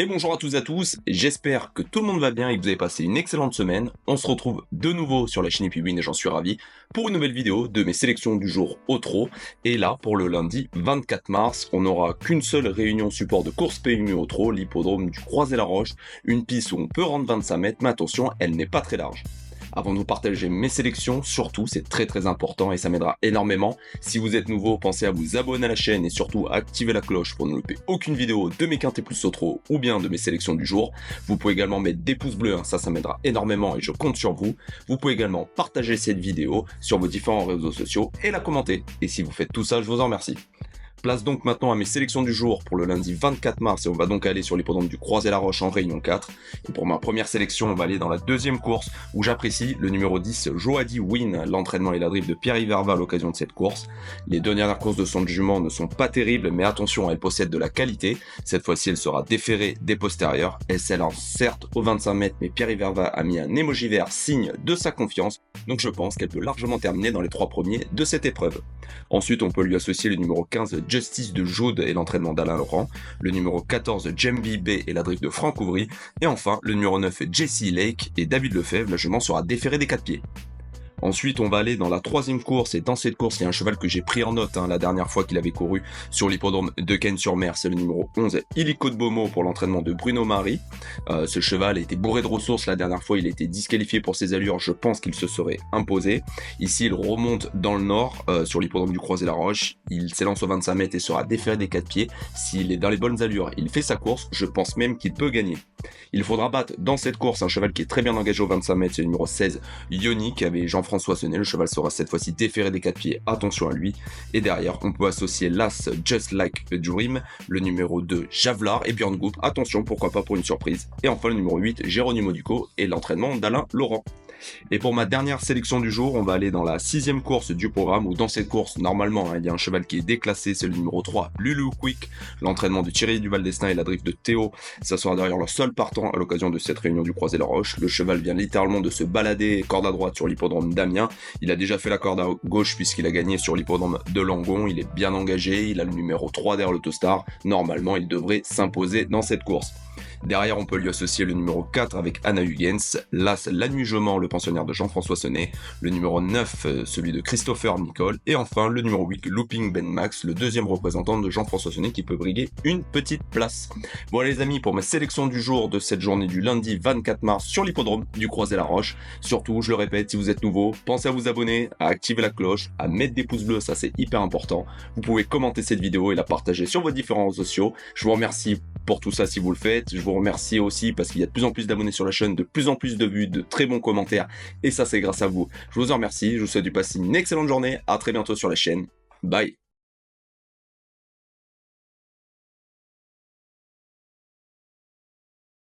Et bonjour à tous et à tous, j'espère que tout le monde va bien et que vous avez passé une excellente semaine. On se retrouve de nouveau sur la chaîne EpiWin et j'en suis ravi pour une nouvelle vidéo de mes sélections du jour au trot. Et là, pour le lundi 24 mars, on n'aura qu'une seule réunion support de course PMU au trot, l'hippodrome du Croisé-la-Roche, une piste où on peut rendre 25 mètres, mais attention, elle n'est pas très large. Avant de vous partager mes sélections, surtout c'est très important et ça m'aidera énormément. Si vous êtes nouveau, pensez à vous abonner à la chaîne et surtout à activer la cloche pour ne louper aucune vidéo de mes quintés plus au trot ou bien de mes sélections du jour. Vous pouvez également mettre des pouces bleus, ça m'aidera énormément et je compte sur vous. Vous pouvez également partager cette vidéo sur vos différents réseaux sociaux et la commenter. Et si vous faites tout ça, je vous en remercie. Place donc maintenant à mes sélections du jour pour le lundi 24 mars et on va donc aller sur l'hippodrome du Croisé-la-Roche en Réunion 4. Et pour ma première sélection, on va aller dans la deuxième course où j'apprécie le numéro 10, Joadi Win, l'entraînement et la drive de Pierre Iverva à l'occasion de cette course. Les deux dernières courses de son jument ne sont pas terribles, mais attention, elle possède de la qualité. Cette fois-ci, elle sera déférée des postérieurs. Elle s'élance certes aux 25 mètres, mais Pierre Iverva a mis un émoji vert, signe de sa confiance. Donc je pense qu'elle peut largement terminer dans les 3 premiers de cette épreuve. Ensuite, on peut lui associer le numéro 15, Justice de Joude et l'entraînement d'Alain Laurent, le numéro 14, Jambi B et la drift de Franck Ouvry, et enfin le numéro 9, Jesse Lake et David Lefebvre, la jument sera déférée des 4 pieds. Ensuite, on va aller dans la troisième course, et dans cette course, il y a un cheval que j'ai pris en note la dernière fois qu'il avait couru sur l'hippodrome de Cannes-sur-Mer, c'est le numéro 11, Illico de Beaumont pour l'entraînement de Bruno Marie. Ce cheval a été bourré de ressources la dernière fois, il a été disqualifié pour ses allures, je pense qu'il se serait imposé. Ici, il remonte dans le nord, sur l'hippodrome du Croisé-la-Roche, il s'élance aux 25 mètres et sera déféré des 4 pieds. S'il est dans les bonnes allures, il fait sa course, je pense même qu'il peut gagner. Il faudra battre dans cette course un cheval qui est très bien engagé aux 25 mètres, c'est le numéro 16, Yoni, qui avait Jean-François Sonnet. Le cheval sera cette fois-ci déféré des 4 pieds, attention à lui. Et derrière, on peut associer l'As Just Like a Dream, le numéro 2, Javelard et Björn Goop, attention, pourquoi pas pour une surprise. Et enfin le numéro 8, Geronimo Ducos et l'entraînement d'Alain Laurent. Et pour ma dernière sélection du jour, on va aller dans la 6ème course du programme, où dans cette course, normalement, il y a un cheval qui est déclassé, c'est le numéro 3, Lulu Quick, l'entraînement de Thierry Duval d'Estaing et la drift de Théo, ça sera derrière leur seul partant à l'occasion de cette réunion du Croisé-la-Roche. Le cheval vient littéralement de se balader corde à droite sur l'hippodrome d'Amiens, il a déjà fait la corde à gauche puisqu'il a gagné sur l'hippodrome de Langon, il est bien engagé, il a le numéro 3 derrière l'Autostar, normalement il devrait s'imposer dans cette course. Derrière, on peut lui associer le numéro 4 avec Anna Huygens, l'As Lanugement, le pensionnaire de Jean-François Sonnet, le numéro 9, celui de Christopher Nicole, et enfin le numéro 8, Looping Ben Max, le deuxième représentant de Jean-François Sonnet qui peut briguer une petite place. Voilà les amis, pour ma sélection du jour de cette journée du lundi 24 mars sur l'hippodrome du Croisé-la-Roche. Surtout, je le répète, si vous êtes nouveau, pensez à vous abonner, à activer la cloche, à mettre des pouces bleus, ça c'est hyper important. Vous pouvez commenter cette vidéo et la partager sur vos différents réseaux sociaux. Je vous remercie pour tout ça si vous le faites. Je vous remercie aussi parce qu'il y a de plus en plus d'abonnés sur la chaîne, de plus en plus de vues, de très bons commentaires et ça c'est grâce à vous. Je vous en remercie, je vous souhaite de passer une excellente journée, à très bientôt sur la chaîne. Bye.